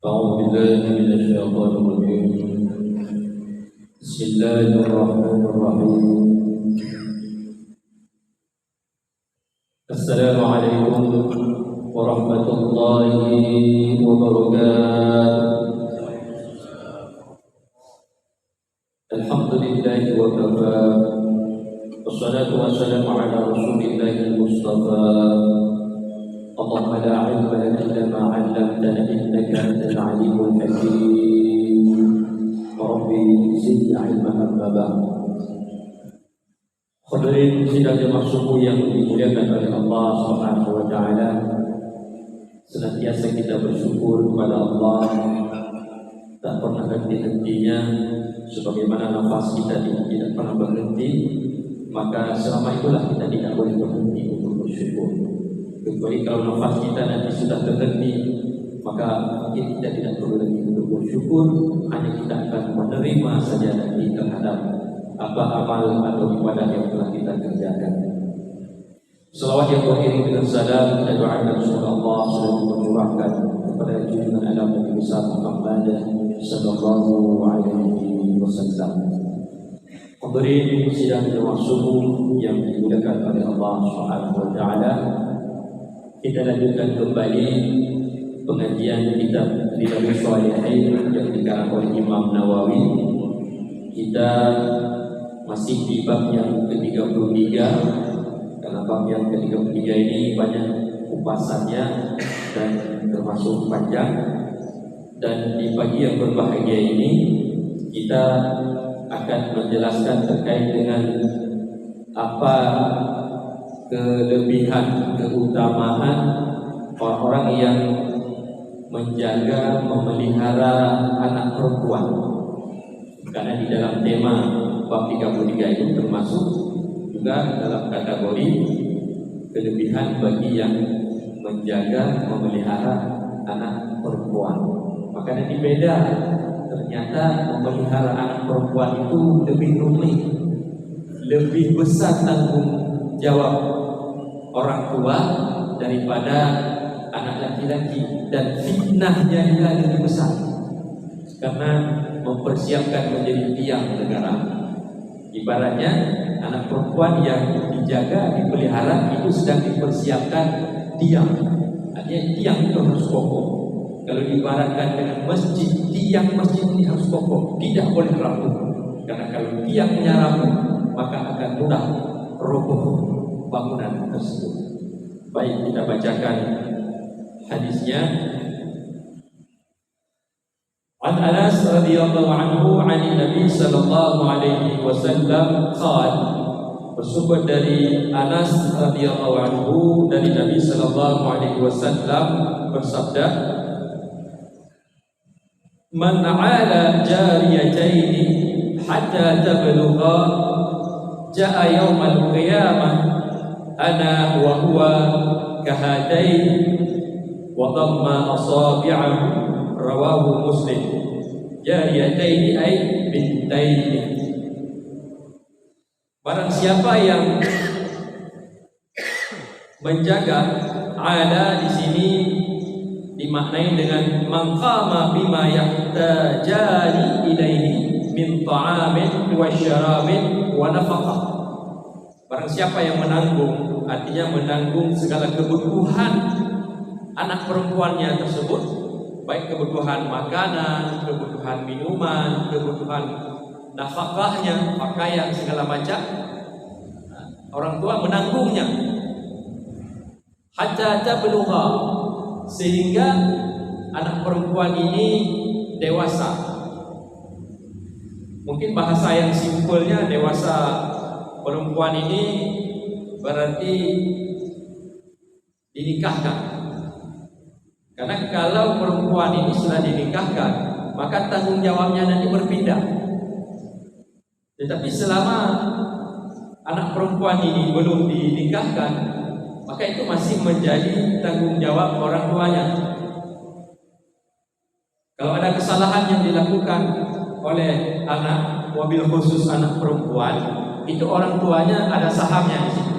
أعوذ بالله من الشيطان الرجيم. بسم الله الرحمن الرحيم. السلام عليكم ورحمة الله وبركاته. الحمد لله وكفى والصلاة والسلام على رسول الله المصطفى. اللهم لا علم لنا إلا ما علمتنا إنك أنت العليم الحكيم. ربي زدني علما أما بعد. Hadirin sidang jemaah subuh yang dimuliakan oleh Allah Subhanahu wa taala. Senantiasa kita bersyukur kepada Allah, tak pernah henti-hentinya, sebagaimana nafas kita tidak pernah berhenti, maka selama itulah kita tidak boleh berhenti untuk bersyukur. Kecuali kalau nafas kita nanti sudah terhenti, maka kita tidak perlu lagi untuk bersyukur, hanya kita akan menerima saja nanti terhadap apa amal atau ibadah yang telah kita kerjakan. Selawat yang beriring dengan salam dan doa dan semoga Allah selalu mencurahkan kepada junjungan alam Nabi besar Muhammad sallallahu alaihi wasallam. Hadirin sidang jemaah subuh yang dimuliakan oleh Allah Subhanahu wa taala, kita lanjutkan kembali pengajian kitab Riyadhus Shalihin yang dikarang oleh Imam Nawawi. Kita masih di bab yang ke-33, karena bab yang ke-33 ini banyak kupasannya dan termasuk panjang. Dan di pagi yang berbahagia ini kita akan menjelaskan terkait dengan apa kelebihan, keutamaan orang-orang yang menjaga, memelihara anak perempuan. Karena di dalam tema bab 33 itu termasuk juga dalam kategori kelebihan bagi yang menjaga, memelihara anak perempuan. Maka nanti beda, ternyata memelihara anak perempuan itu lebih rumit, lebih besar tanggung jawab orang tua daripada anak laki-laki, dan fitnahnya juga lebih besar karena mempersiapkan menjadi tiang negara. Ibaratnya anak perempuan yang dijaga, dipelihara itu sedang dipersiapkan tiang. Artinya tiang itu harus kokoh. Kalau diibaratkan dengan masjid, tiang masjid ini harus kokoh, tidak boleh rapuh. Karena kalau tiangnya rapuh, maka akan mudah roboh bangunan tersebut. Baik, kita bacakan hadisnya. An Anas radhiyallahu anhu 'an Nabi sallallahu alaihi wasallam qala, bersumber dari Anas radhiyallahu anhu dari Nabi sallallahu alaihi wasallam bersabda, man 'ala jariyataini hatta tablugha ja'a yaumal qiyamah ana wa huwa kahadain wa dhamma asabi'ahu, rawahu Muslim. Jariyataini ay bintaini. Barang siapa yang menjaga, ada di sini dimaknai dengan maqama bima yahtajani ilaihi min ta'amin wa syarabin wa nafaqah. Barang siapa yang menanggung, artinya menanggung segala kebutuhan anak perempuannya tersebut, baik kebutuhan makanan, kebutuhan minuman, kebutuhan nafkahnya, pakaian, segala macam, orang tua menanggungnya. Hatta tablugha, sehingga anak perempuan ini dewasa. Mungkin bahasa yang simpelnya, dewasa perempuan ini berarti dinikahkan. Karena kalau perempuan ini sudah dinikahkan, maka tanggung jawabnya nanti berpindah. Tetapi selama anak perempuan ini belum dinikahkan, maka itu masih menjadi tanggung jawab orang tuanya. Kalau ada kesalahan yang dilakukan oleh anak, mobil khusus anak perempuan, itu orang tuanya ada sahamnya di situ.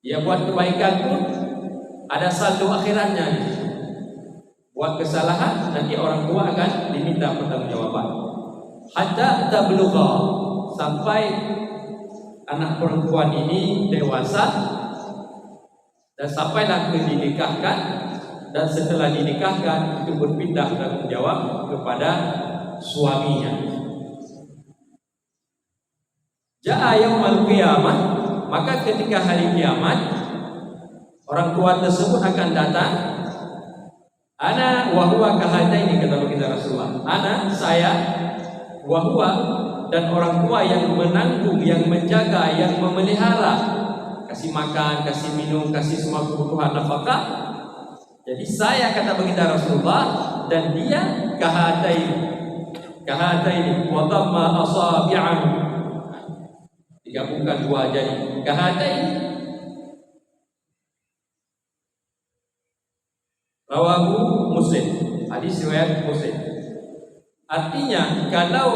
Dia buat kebaikan pun ada saldo akhiratnya. buat kesalahan, nanti orang tua akan diminta pertanggungjawaban. Hatta tablugha, sampai anak perempuan ini dewasa dan sampailah dinikahkan, dan setelah dinikahkan itu berpindah tanggung jawab kepada suaminya. Ja'a yaumul qiyamah, maka ketika hari kiamat orang tua tersebut akan datang. Ana wa huwa kahataini, kata baginda Rasulullah. Ana, saya, wa huwa, dan orang tua yang menanggung, yang menjaga, yang memelihara, kasih makan, kasih minum, kasih semua kebutuhan nafkah. Jadi saya, kata baginda Rasulullah, dan dia kahataini wa dhamma asabi'ahu, digabungkan dua jari, kahataini. Rawahu Muslim, hadis riwayat Muslim. Artinya kalau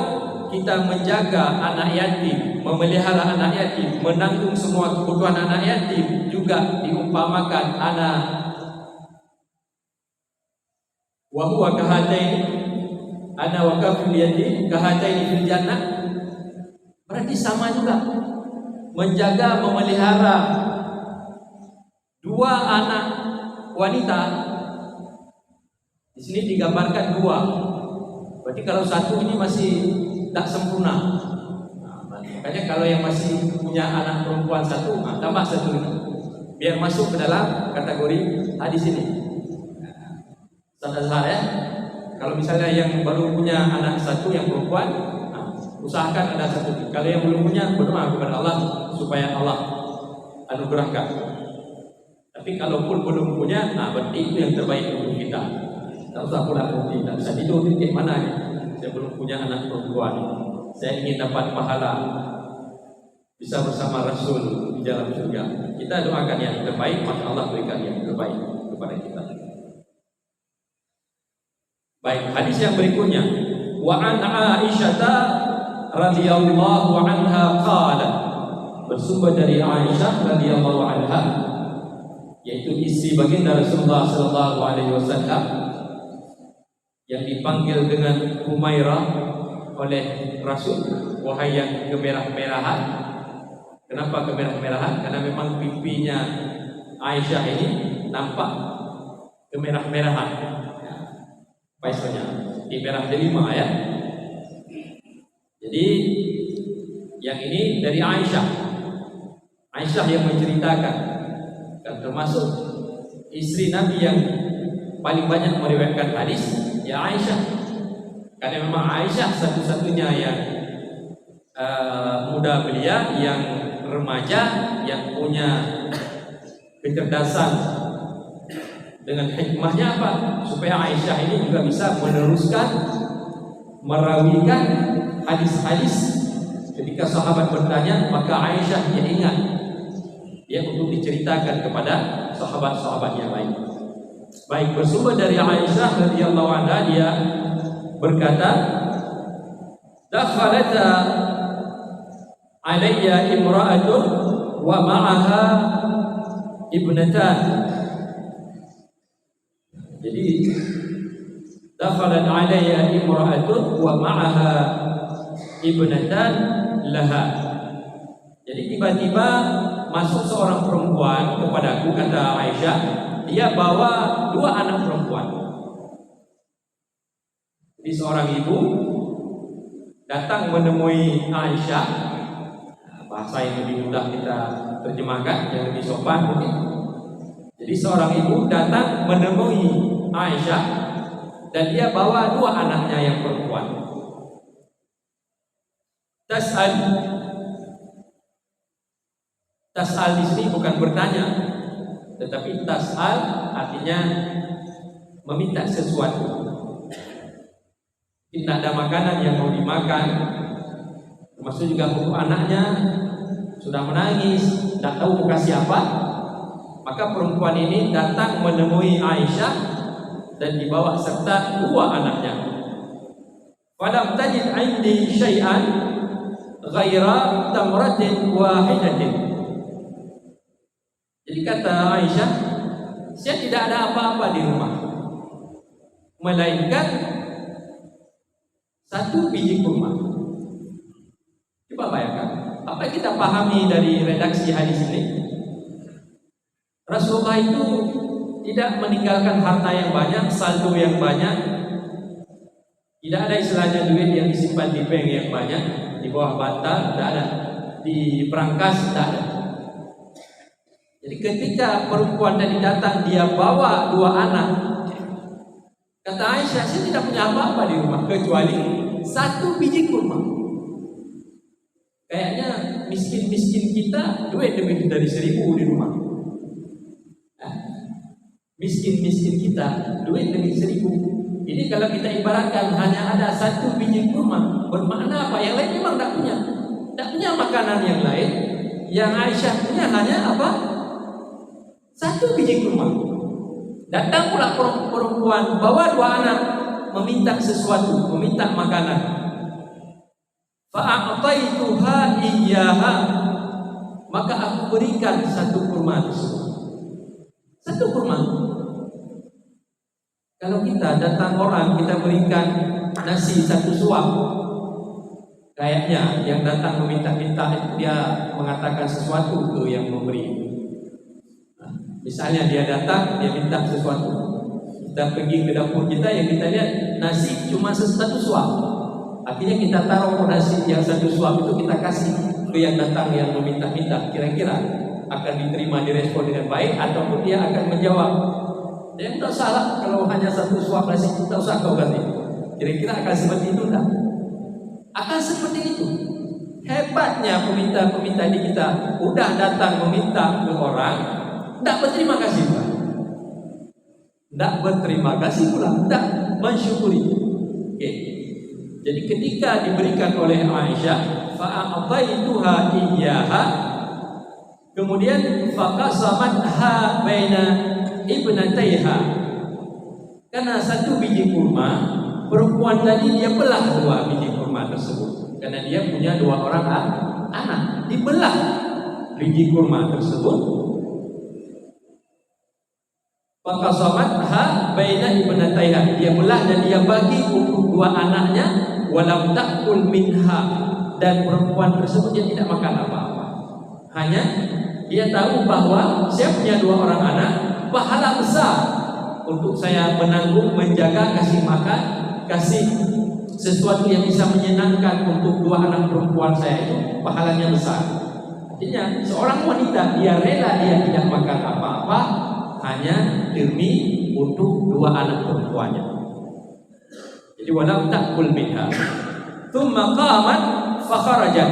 kita menjaga anak yatim, memelihara anak yatim, menanggung semua kebutuhan anak yatim, juga diumpamakan anak wa huwa kahataini, ana wa kafil yatim kahataini fil jannah. Berarti sama juga menjaga, memelihara dua anak wanita. Di sini digambarkan dua. Berarti kalau satu ini masih tak sempurna. Makanya kalau yang masih punya anak perempuan satu, tambah satu ini, biar masuk ke dalam kategori hadis ini. Sadar ya. Kalau misalnya yang baru punya anak satu yang perempuan, usahakan ada satu. Kalau yang belum punya, berdoa kepada Allah supaya Allah anugerahkan. Tapi kalaupun belum punya, berarti itu yang terbaik untuk kita. Tak usah pula nanti, tak usah tidur titik mana ni. Saya belum punya anak perempuan, saya ingin dapat pahala bisa bersama Rasul di dalam surga. Kita doakan yang terbaik, maka Allah berikan yang terbaik kepada kita. Baik, hadis yang berikutnya, wa an Aisyah radhiyallahu anha qalat, bersumber dari Aisyah radhiyallahu anha, yaitu istri baginda Rasulullah sallallahu alaihi wasallam, yang dipanggil dengan Humairah oleh Rasul, wahai yang kemerah-merahan. Kenapa kemerah-merahan? Karena memang pipinya Aisyah ini nampak kemerah-merahan. Paisnya di merah delima ya. Jadi yang ini dari Aisyah. Aisyah yang menceritakan, dan termasuk istri Nabi yang paling banyak meriwayatkan hadis, ya Aisyah. Karena memang Aisyah satu-satunya yang muda belia, yang remaja, yang punya kecerdasan. Dengan hikmahnya apa? Supaya Aisyah ini juga bisa meneruskan, merawikan hadis-hadis. Ketika sahabat bertanya, maka Aisyah dia ingat, dia untuk diceritakan kepada sahabat-sahabat yang lain. Baik, bersumber dari Aisyah radhiyallahu anha, dia berkata, dakhalata alayya imra'atun wa ma'aha ibnatan. Jadi dakhalat alayya imra'atun wa ma'aha ibnatan laha. Jadi tiba-tiba masuk seorang perempuan kepadaku, kata Aisyah, dia bawa dua anak perempuan. Jadi seorang ibu datang menemui Aisyah. Bahasa yang lebih mudah kita terjemahkan, yang lebih sopan mungkin. Jadi seorang ibu datang menemui Aisyah, dan dia bawa dua anaknya yang perempuan. Tas'al di sini bukan bertanya, tetapi tas'al artinya meminta sesuatu. Tidak ada makanan yang mau dimakan, termasuk juga buku anaknya sudah menangis, tidak tahu mau kasih apa. Maka perempuan ini datang menemui Aisyah dan dibawa serta dua anaknya. Falam tajid 'indi syai'an ghaira tamratin wahidatin. Jadi kata Aisyah, saya tidak ada apa-apa di rumah. melainkan satu biji kurma. Coba bayangkan, apa yang kita pahami dari redaksi hadis ini? Rasulullah itu tidak meninggalkan harta yang banyak, saldo yang banyak. Tidak ada istilahnya duit yang disimpan di bank yang banyak, di bawah bantal, tidak ada. Di perangkas, tidak ada. Jadi ketika perempuan tadi datang, dia bawa 2 anak. Kata Aisyah, saya tidak punya apa-apa di rumah kecuali 1 biji kurma. Kayaknya miskin-miskin kita duit lebih dari 1000 di rumah. Miskin-miskin kita duit lebih 1000. Ini kalau kita ibaratkan hanya ada 1 biji kurma, bermakna apa? Yang lain memang tidak punya. Tidak punya makanan yang lain. Yang Aisyah punya hanya apa? 1 biji kurma. Datang pula perempuan bawa 2 anak, meminta sesuatu, meminta makanan. Fa'ataituha iyyaha, maka aku berikan 1 kurma tersebut. 1 kurma. Kalau kita datang orang, kita berikan nasi 1 suap, kayaknya yang datang meminta-minta dia mengatakan sesuatu ke yang memberi. Misalnya dia datang, dia minta sesuatu. Kita pergi ke dapur kita, yang kita lihat nasi cuma 1 suap. Artinya kita taruh nasi yang 1 suap itu kita kasih ke yang datang yang meminta-minta. Kira-kira akan diterima, direspon dengan baik, ataupun dia akan menjawab, dia tidak salah kalau hanya 1 suap nasi, tidak usah kau kasih. Kira-kira akan seperti itu tak? Akan seperti itu. Hebatnya peminta-peminta di kita, udah datang meminta ke orang, tidak berterima kasih pula. Tidak berterima kasih pula, tidak mensyukuri. Okay. Jadi ketika diberikan oleh Aisyah, fa'ataituha iyyaha, kemudian faqasamatha baina ibnataiha. Karena 1 biji kurma, perempuan tadi dia belah 2 biji kurma tersebut. Karena dia punya 2 orang anak, dibelah biji kurma tersebut. Faqasamatha baina ibnataiha, dia belah dan dia bagi untuk 2 anaknya. Walam ta'kul minha, dan perempuan tersebut dia tidak makan apa-apa. Hanya dia tahu bahwa saya punya 2 orang anak, pahala besar untuk saya menanggung, menjaga, kasih makan, kasih sesuatu yang bisa menyenangkan untuk 2 anak perempuan saya itu, pahalanya besar. Artinya seorang wanita dia rela dia tidak makan apa-apa hanya demi untuk 2 anak perempuannya. Jadi walam ta'kul minha. Tsumma qamat fa kharajat.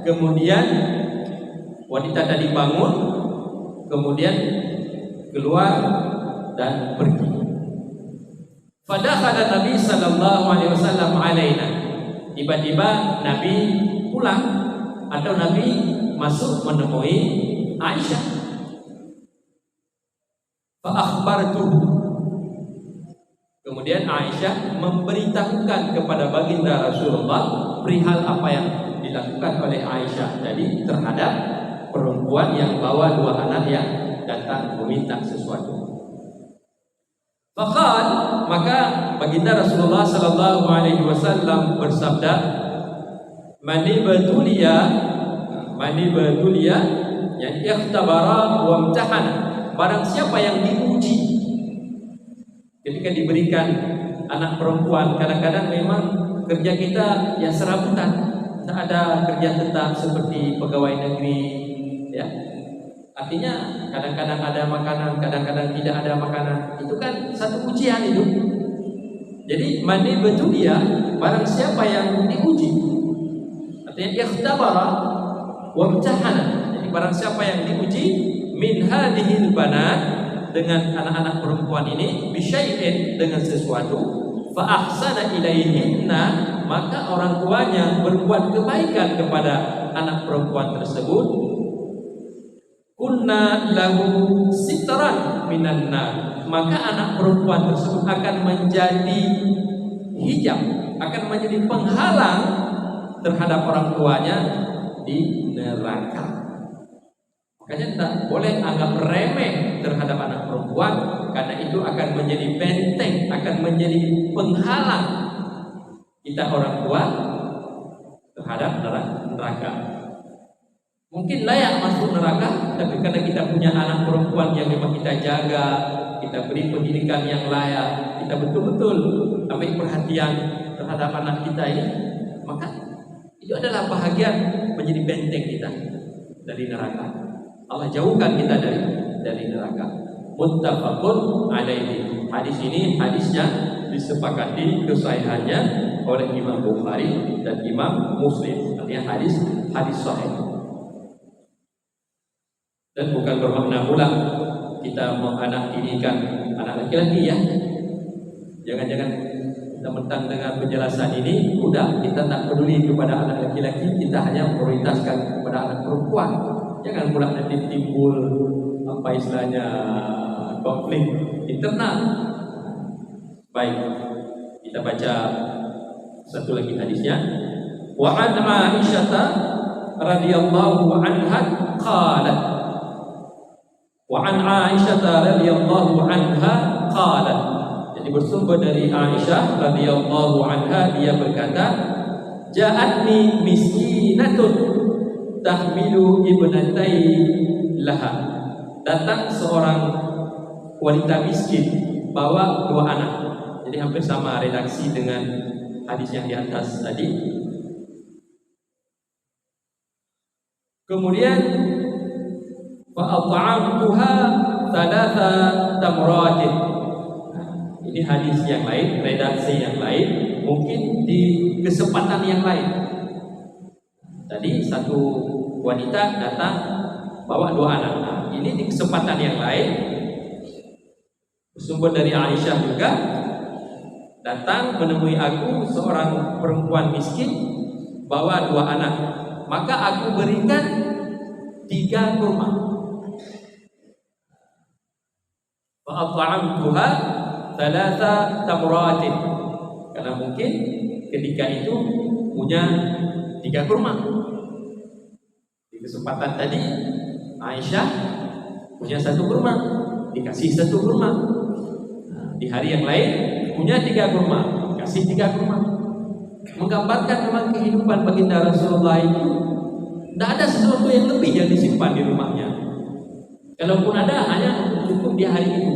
Kemudian wanita tadi bangun, kemudian keluar dan pergi. Fadakhala Nabi sallallahu alaihi wasallam alaina. Tiba-tiba Nabi pulang atau Nabi masuk menemui Aisyah. Fa akhbartuhu. Kemudian Aisyah memberitahukan kepada baginda Rasulullah perihal apa yang dilakukan oleh Aisyah tadi terhadap perempuan yang bawa 2 anak yang datang meminta sesuatu. Faqal, maka baginda Rasulullah sallallahu alaihi wasallam bersabda, "Mani batuliya yang ikhtabara wa imtahana." Barang siapa yang diuji. Ketika diberikan anak perempuan, kadang-kadang memang kerja kita ya serabutan, tidak ada kerja tetap seperti pegawai negeri, ya. Artinya kadang-kadang ada makanan, kadang-kadang tidak ada makanan. Itu kan satu ujian itu. Jadi mani betul dia, barang siapa yang diuji, artinya ikhtabara wa imtahana. Jadi barang siapa yang diuji min hadhil banat, dengan anak-anak perempuan ini, bisyai'in, dengan sesuatu, fa ahsana ilaihinna, maka orang tuanya berbuat kebaikan kepada anak perempuan tersebut, kunna lahu sitran minan nar, maka anak perempuan tersebut akan menjadi hijab, akan menjadi penghalang terhadap orang tuanya di neraka. Makanya tidak boleh anggap remeh terhadap anak perempuan, karena itu akan menjadi benteng, akan akan menjadi penghalang kita orang tua terhadap neraka. Mungkin layak masuk neraka, tapi karena kita punya anak perempuan yang memang kita jaga, kita beri pendidikan yang layak, kita betul-betul ambil perhatian terhadap anak kita ini, maka itu adalah bahagian menjadi benteng kita dari neraka. Allah jauhkan kita dari neraka. Muttafaqun alaihi. Hadis ini hadisnya disepakati kesahihannya oleh Imam Bukhari dan Imam Muslim. Artinya hadis sahih. Dan bukan bermakna pula kita menganak dirikan anak laki-laki ya. Jangan-jangan kita mentang dengan penjelasan ini udah kita tak peduli kepada anak laki-laki, kita hanya prioritaskan kepada anak perempuan. Jangan pula nanti timbul apa istilahnya konflik internal. Baik, kita baca satu lagi hadisnya. Wa an Aisyah radhiyallahu anha qalat. Wa an Aisyah radhiyallahu anha qalat. Jadi bersumber dari Aisyah radhiyallahu anha, dia berkata, ja'atni miskinatun tahmilu ibnatai laha. Datang seorang wanita miskin bawa dua anak. Jadi hampir sama redaksi dengan hadis yang di atas tadi. Kemudian fa'at'amtuha thalatha tamratin. Ini hadis yang lain, redaksi yang lain, mungkin di kesempatan yang lain. Tadi satu wanita datang bawa dua anak. Nah, ini di kesempatan yang lain, bersumber dari Aisyah juga, datang menemui aku seorang perempuan miskin bawa dua anak. Maka aku berikan 3 kurma. Fa'at'amtuha thalatha tamratin. Karena mungkin ketika itu punya 3 kurma. Di kesempatan tadi Aisyah punya 1 kurma, dikasih 1 kurma. Nah, di hari yang lain punya 3 kurma, kasih 3 kurma. Menggambarkan memang kehidupan baginda Rasulullah itu tidak ada sesuatu yang lebih yang disimpan di rumahnya. Kalaupun ada, hanya cukup di hari itu.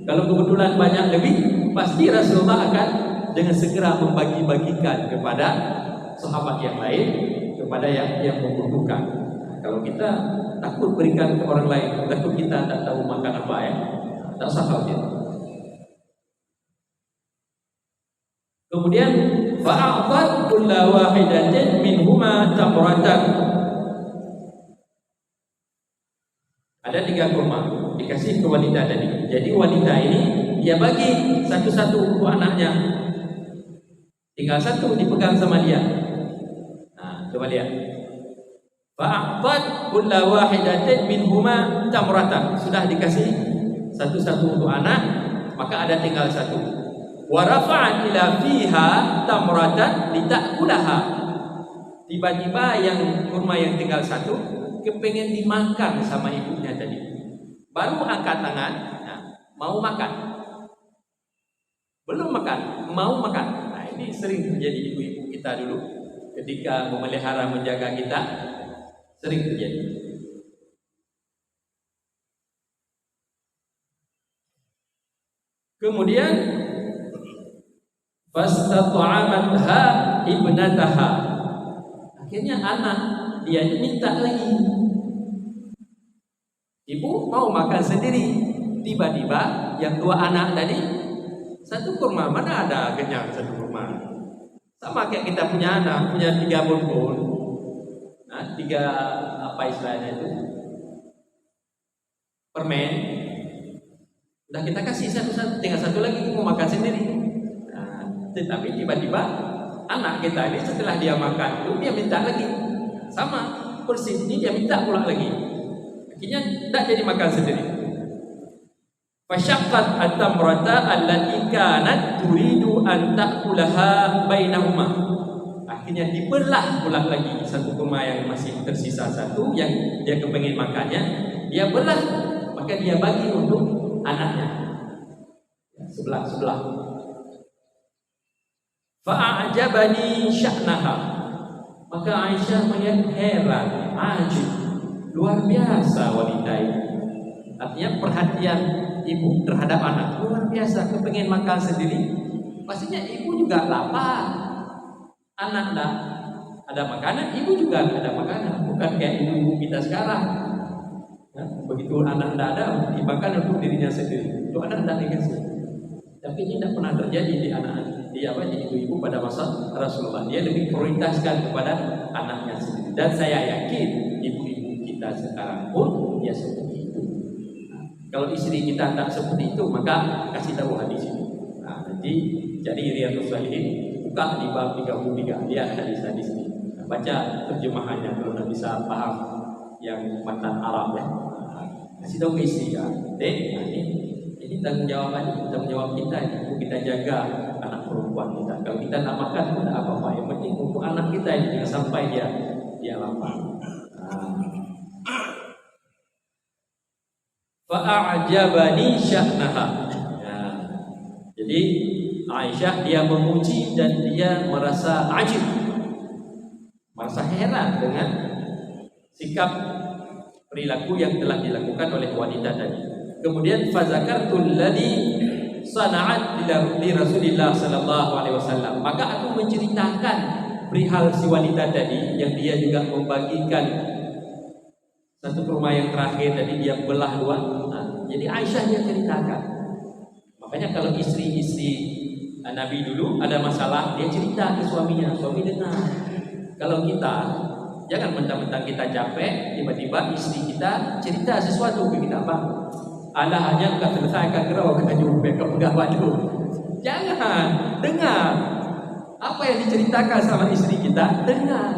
Kalau kebetulan banyak lebih, pasti Rasulullah akan dengan segera membagi-bagikan kepada sahabat yang lain, kepada yang membutuhkan. Kalau kita takut berikan ke orang lain, takut kita tak tahu makan apa ya, tak usah khawatir. Kemudian fa'aqad kullu wahidatin minhuma tamratan. Ada 3 kurma dikasih ke wanita tadi. Jadi wanita ini dia bagi satu-satu untuk anaknya. Tinggal 1 dipegang sama dia. Nah, coba lihat. Fa'aqad kullu wahidatin minhuma tamratan. Sudah dikasih satu-satu untuk anak, maka ada tinggal 1. Wa rafa'at ila fiha tamratan litakulaha. Tiba-tiba yang kurma yang tinggal 1 kepengen dimakan sama ibunya tadi. Baru angkat tangan, nah, mau makan. Belum makan, mau makan. Nah, ini sering terjadi ibu-ibu kita dulu ketika memelihara menjaga kita, sering terjadi. Kemudian fastat'amatha ibnataha. Akhirnya anak dia minta lagi. Ibu mau makan sendiri. Tiba-tiba yang 2 anak tadi 1 kurma, mana ada kenyang 1 kurma. Sama kayak kita punya anak, punya 3 bonbon. Nah, 3 apa istilahnya itu? Permen. Udah kita kasih satu-satu, tinggal 1 lagi mau makan sendiri. Tetapi tiba-tiba anak kita ini setelah dia makan itu dia minta lagi, sama persis ini dia minta pula lagi. Akhirnya tidak jadi makan sendiri. Fasyaqqat at-tamrata allati kanat turidu an ta'kulaha bainahuma. Akhirnya dibelah pula lagi 1 kurma yang masih tersisa 1 yang dia kepengen makannya, dia belah, maka dia bagi untuk anaknya. Sebelah-sebelah. Fa'ajabani sya'naha. Maka Aisyah melihat heran, ajib, luar biasa wanita ini. Artinya perhatian ibu terhadap anak luar biasa, kepengen makan sendiri. Pastinya ibu juga lapar. Anak dah ada makanan, ibu juga ada makanan. Bukan kayak ibu kita sekarang. Begitu anak tidak ada, dimakan untuk dirinya sendiri. Itu anak tidak dikasih. Tapi ini tidak pernah terjadi di ibu-ibu pada masa Rasulullah. Dia lebih prioritaskan kepada anaknya sendiri. Dan saya yakin ibu-ibu kita sekarang pun dia seperti itu. Kalau istri kita tak seperti itu, maka kasih tahu hadis ini. Jadi Riyadhus Shalihin buka di bab 33, dia hadis-hadis ini. Baca terjemahannya kalau tidak bisa paham yang matan Arab ya. Kasih tahu ke istri ya. Ini tanggung jawab kita ini. Kita jaga anak perempuan kita. Kalau kita nak makan tidak apa-apa. Yang penting untuk anak kita ini jangan sampai dia lapar. Fa'ajabani sya'naha. Jadi Aisyah dia memuji dan dia merasa ajib, merasa heran dengan sikap perilaku yang telah dilakukan oleh wanita tadi. Kemudian fazakartul ladzi sana'at li Rasulillah sallallahu alaihi wasallam. Maka aku menceritakan perihal si wanita tadi yang dia juga membagikan satu kurma yang terakhir tadi dia belah dua. Jadi Aisyah dia ceritakan. Makanya kalau istri-istri Nabi dulu ada masalah, dia cerita ke suaminya, suami dengar. Kalau kita jangan mentang-mentang kita capek, tiba-tiba istri kita cerita sesuatu ke kita, bang, Allah hanya kau selesaikan kerau kena jumpa ke pegawai itu. Jangan, dengar apa yang diceritakan sama istri kita, dengar.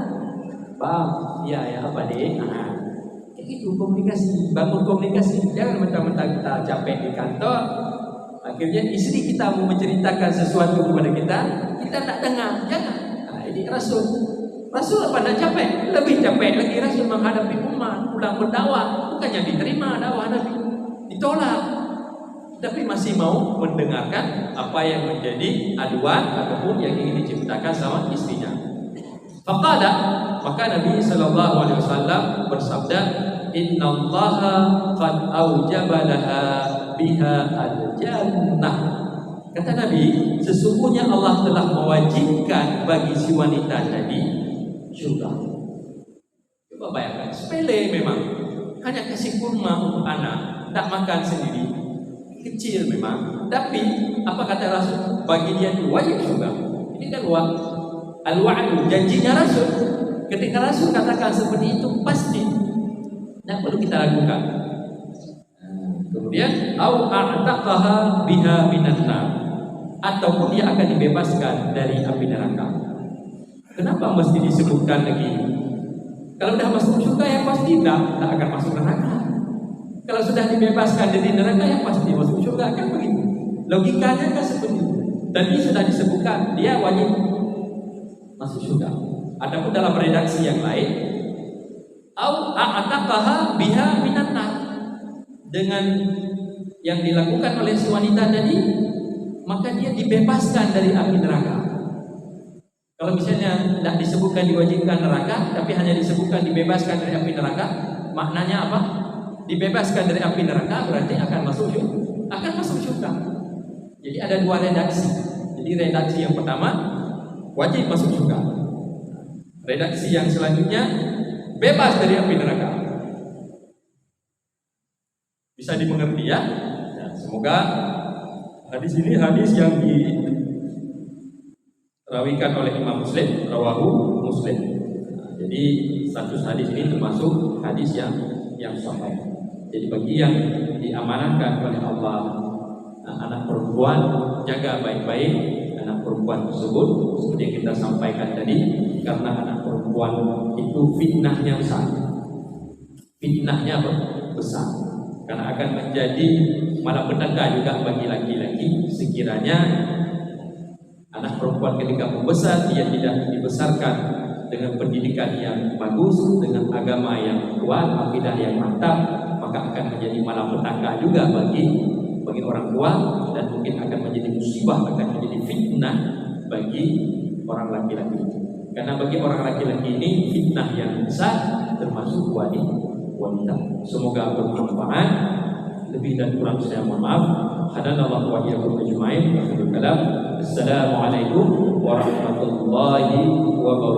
Bang, ya apa deh? Itu komunikasi, bangun komunikasi. Jangan mentang-mentang kita capek di kantor, akhirnya istri kita mau menceritakan sesuatu kepada kita tak dengar. Jangan. Ini Rasul apa nak capek? Lebih capek lagi Rasul menghadapi umat, pulang berdakwah, bukannya diterima dakwah Nabi, ditolak. Tapi masih mau mendengarkan apa yang menjadi aduan ataupun yang ingin diceritakan sama istrinya. Faqala, maka Nabi sallallahu alaihi wasallam bersabda, "Innallaha qad aujaba laha biha al-jannah." Kata Nabi, sesungguhnya Allah telah mewajibkan bagi si wanita tadi surga. Coba bayangkan, sepele memang, hanya kasih kurma untuk anak, tak makan sendiri, kecil memang. Tapi apa kata Rasul? Bagi dia itu wajib surga. Ini kan al-wa'du, janjinya Rasul. Ketika Rasul katakan seperti itu, pasti tidak perlu kita lakukan. Kemudian au a'taqaha biha minan nar, ataupun dia akan dibebaskan dari api neraka. Kenapa mesti disebutkan lagi? Kalau sudah masuk surga ya pasti tak akan masuk neraka. Kalau sudah dibebaskan dari neraka ya pasti masuk surga, kan begitu. Logikanya kan seperti itu. Dan ini sudah disebutkan dia wajib masuk surga. Adapun dalam redaksi yang lain, au a'taqaha biha minan nar, dengan yang dilakukan oleh si wanita tadi, maka dia dibebaskan dari api neraka. Kalau misalnya tidak disebutkan diwajibkan neraka, tapi hanya disebutkan dibebaskan dari api neraka, maknanya apa? Dibebaskan dari api neraka berarti akan masuk surga. Jadi ada dua redaksi. Jadi redaksi yang pertama wajib masuk surga. Redaksi yang selanjutnya bebas dari api neraka. Bisa dimengerti ya? Semoga hadis ini hadis yang dirawikan oleh Imam Muslim, rawahu Muslim. Jadi status hadis ini termasuk hadis yang sahih. Jadi bagi yang diamanahkan oleh Allah anak perempuan, jaga baik-baik anak perempuan tersebut seperti yang kita sampaikan tadi, karena anak perempuan itu fitnahnya besar. Fitnahnya besar. Karena akan menjadi malapetaka juga bagi laki-laki sekiranya anak perempuan ketika membesar dia tidak dibesarkan dengan pendidikan yang bagus, dengan agama yang kuat, akidah yang mantap, maka akan menjadi malapetaka juga bagi orang tua, dan mungkin akan menjadi musibah, akan menjadi fitnah bagi orang laki-laki. Karena bagi orang laki-laki ini fitnah yang besar, termasuk wanita. Semoga bermanfaat. Lebih dan kurang saya mohon maaf. Hadanallahu wa iyyakum ajma'in. Assalamualaikum warahmatullahi wabarakatuh.